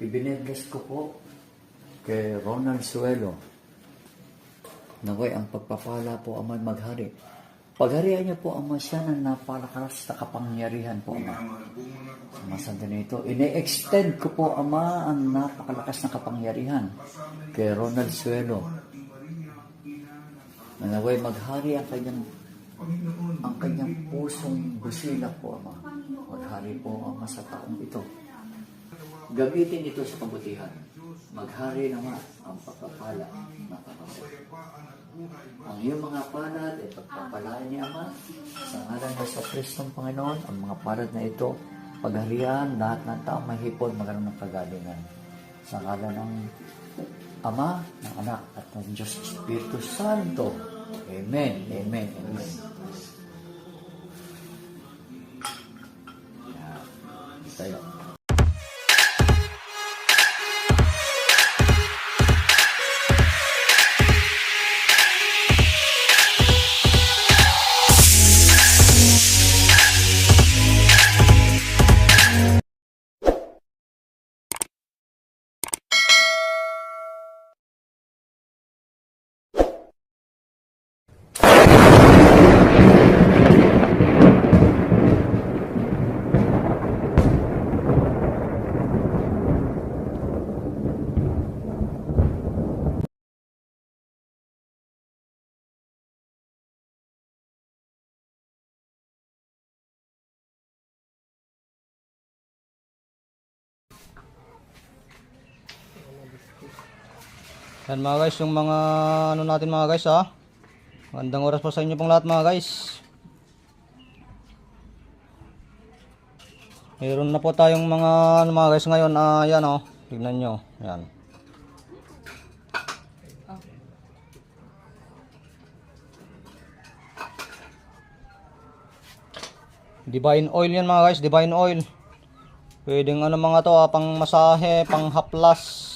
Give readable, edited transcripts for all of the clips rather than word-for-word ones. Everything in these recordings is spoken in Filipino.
Ibinibigay ko po kay Ronald Suelo. Naway ang pagpapala po Ama maghari. Pagharian niyo po Ama siya ng napalakas na kapangyarihan po Ama. Ama sa nito, ine-extend ko po Ama ang napakalakas na kapangyarihan kay Ronald Suelo. Naway maghari ang kanyang pusong busilak po Ama. Maghari po Ama sa taong ito. Gamitin ito sa kabutihan. Maghari naman ang pagpapala na kapatid. Ang iyong mga palad ay pagpapalaan ni Ama sa ngalan ng sa Kristong Panginoon. Ang mga palad na ito, pagharian, lahat ng taong mahipon, magkaroon ng kagalingan. Sa ngalan ng Ama, ng Anak, at ng Diyos Espiritu Santo. Amen. Amen. Amen. Tayo. Yan mga guys, yung mga ano natin mga guys ha. Magandang oras po sa inyo pong lahat mga guys. Meron na po tayong mga ano mga guys ngayon. Yan o, tignan nyo. Yan. Divine oil yan mga guys, divine oil. Pwedeng ano mga to pang masahe, pang haplas.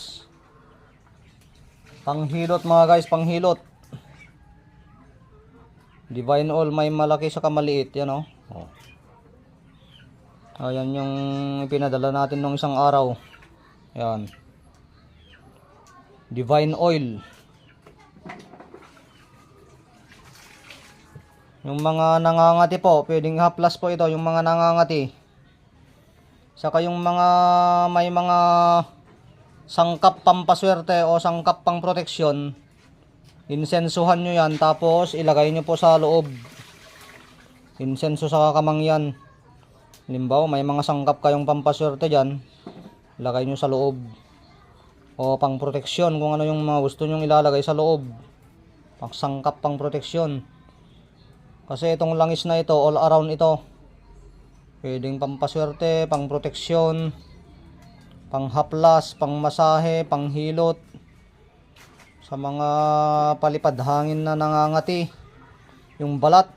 Panghilot mga guys, panghilot. Divine oil, may malaki sa kamaliit, yan o. Ayan yung pinadala natin nung isang araw. Yan. Divine oil. Yung mga nangangati po, pwedeng haplas po ito, yung mga nangangati. Saka yung mga may mga sangkap pampaswerte o sangkap pang proteksyon, insensuhan nyo yan, tapos ilagay nyo po sa loob. Insenso sa kamangyan. Halimbawa may mga sangkap kayong pampaswerte dyan, ilagay nyo sa loob. O pang proteksyon, kung ano yung mga gusto nyo ilalagay sa loob, pang sangkap pang proteksyon. Kasi itong langis na ito, all around ito, pwedeng pampaswerte, pang proteksyon, pang haplas, pang masahe, pang hilot, sa mga palipad hangin na nangangati, yung balat.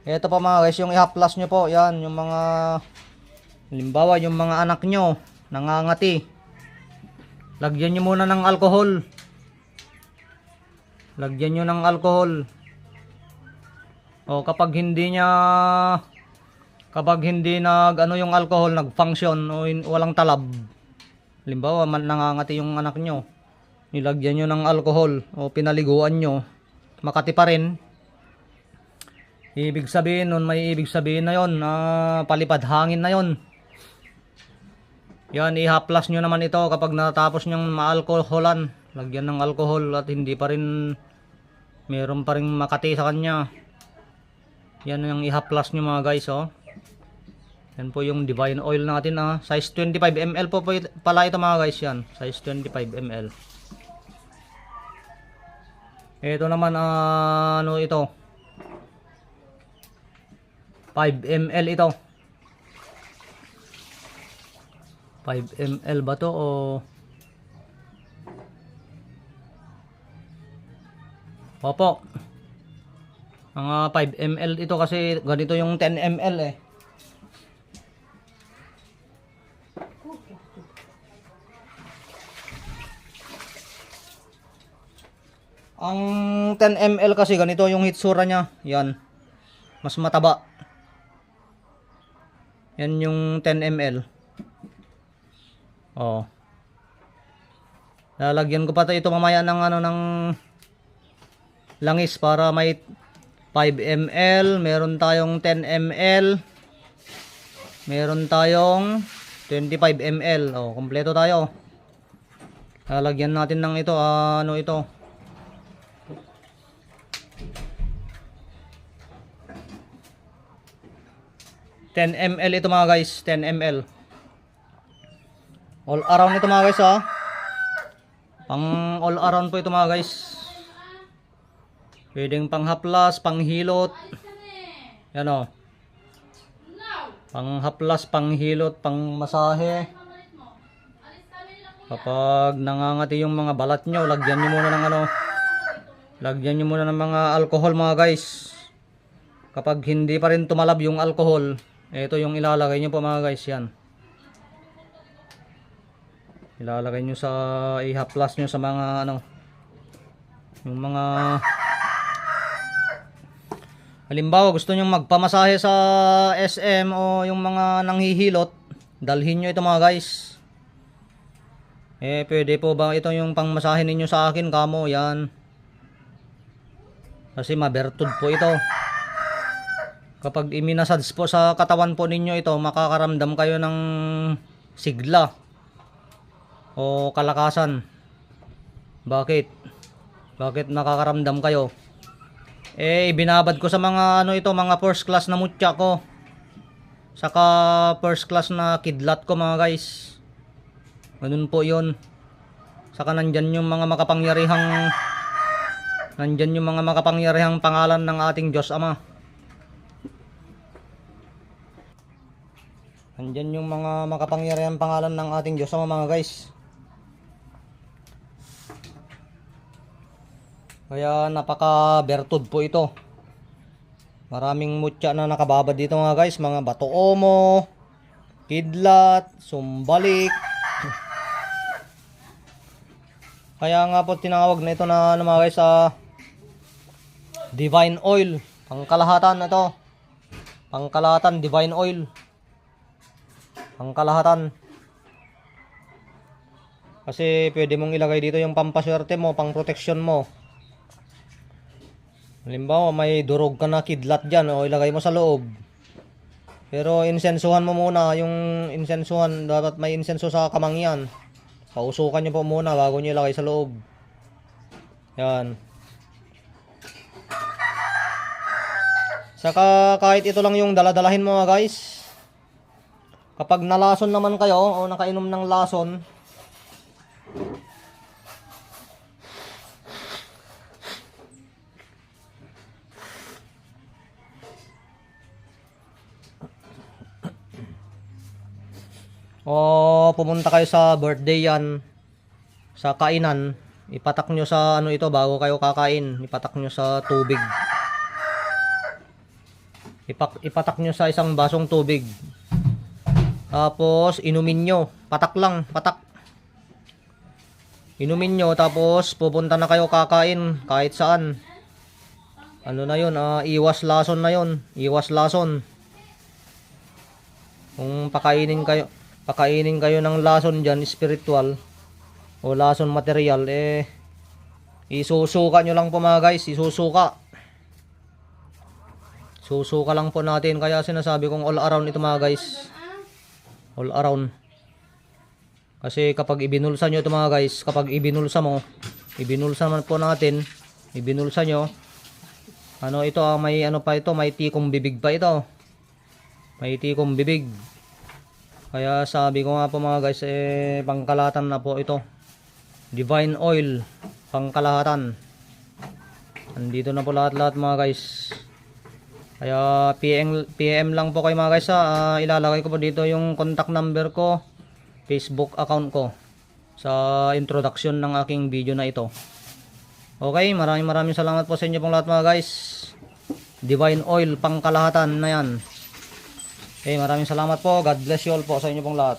Ito pa mga guys, yung ihaplas nyo po, yan, yung mga halimbawa yung mga anak nyo nangangati, lagyan nyo muna ng alcohol. Lagyan nyo ng alcohol. O kapag hindi ano yung alcohol nag-function o walang talab, halimbawa nangangati yung anak nyo, nilagyan nyo ng alcohol o pinaliguan nyo, makati pa rin, ibig sabihin nun, may ibig sabihin na yun, palipad hangin na yun. Yan, ihaplas nyo naman ito kapag natapos nyong ma-alcoholan, lagyan ng alcohol at hindi pa rin, meron pa rin makati sa kanya. Yan yung ihaplas nyo mga guys oh. Yan po yung divine oil natin size 25 ml po pala ito mga guys, yan. Size 25 ml. Ito naman ano ito? 5 ml ito. 5 ml ba to o Opo. Mga 5 ml ito kasi ganito yung 10 ml eh. Ang 10 ml kasi ganito yung hitsura niya. Yan. Mas mataba. Yan yung 10 ml. Oh. Lalagyan ko pa ito mamaya ng ano ng langis para may 5 ml, meron tayong 10 ml, meron tayong 25 ml. Oh, kompleto tayo. Lalagyan natin ng ito, ano ito? 10 ml ito mga guys, 10 ml. All around ito mga guys ha. Pang all around po ito mga guys. Pwedeng panghaplas, panghilot. Yan o. Panghaplas, panghilot, pangmasahe. Kapag nangangati yung mga balat nyo, lagyan nyo muna ng ano. Lagyan nyo muna ng mga alcohol mga guys. Kapag hindi pa rin tumalab yung alcohol, ito yung ilalagay nyo po mga guys, yan. Ilalagay nyo sa ihaplas nyo sa mga ano, yung mga halimbawa gusto nyo magpamasahe sa SM o yung mga nanghihilot, dalhin nyo ito mga guys. Pwede po ba ito yung pangmasahe ninyo sa akin kamo, yan. Kasi mabertud po ito. Kapag iminasage po sa katawan po ninyo ito, makakaramdam kayo ng sigla o kalakasan. Bakit? Bakit nakakaramdam kayo? Ibinabad ko sa mga ano ito, mga first class na mutya ko. Saka first class na kidlat ko mga guys. Ganun po 'yon. Saka nandyan yung mga makapangyarihang pangalan ng ating Diyos Ama. Nandyan yung mga makapangyarihang pangalan ng ating Diyos Ama mga guys. Kaya napaka-bertud po ito. Maraming mutya na nakababad dito mga guys. Mga bato omo, kidlat, sumbalik. Kaya nga po tinawag na ito na ano mga guys, divine oil. Pangkalahatan ito. Pangkalahatan divine oil. Pangkalahatan. Kasi pwede mong ilagay dito yung pampaswerte mo, pang protection mo. Halimbawa may durog ka na kidlat dyan, o ilagay mo sa loob. Pero insensuhan mo muna. Yung insensuhan, dapat may insenso sa kamangyan. Pausukan nyo po muna bago nyo ilagay sa loob. Yan. Saka kahit ito lang yung daladalahin mo mga guys. Kapag nalason naman kayo o nakainom ng lason, o pumunta kayo sa birthday yan, sa kainan, ipatak nyo sa ano ito bago kayo kakain, ipatak nyo sa tubig. Ipatak nyo sa isang basong tubig. Tapos inumin nyo, patak lang, patak. Inumin nyo, tapos pupunta na kayo kakain kahit saan. Ano na yun, iwas lason na yun, iwas lason. Kung pakainin kayo ng lason dyan, spiritual o lason material, isusuka nyo lang po mga guys, isusuka. Susuka lang po natin, kaya sinasabi kong all around ito mga guys. All around. Kasi kapag ibinulsa nyo ito mga guys, kapag ibinulsa naman po natin, ibinulsa nyo, ano ito, may ano pa ito, may tikong bibig pa ito. May tikong bibig. Kaya sabi ko nga po mga guys, pangkalahatan na po ito. Divine oil, pangkalahatan. Andito na po lahat-lahat mga guys. Kaya PM lang po kayo mga guys ha. Ilalagay ko po dito yung contact number ko, Facebook account ko sa introduction ng aking video na ito. Okay, maraming salamat po sa inyo pong lahat mga guys. Divine oil, pangkalahatan na yan. Okay, maraming salamat po. God bless you all po sa inyo pong lahat.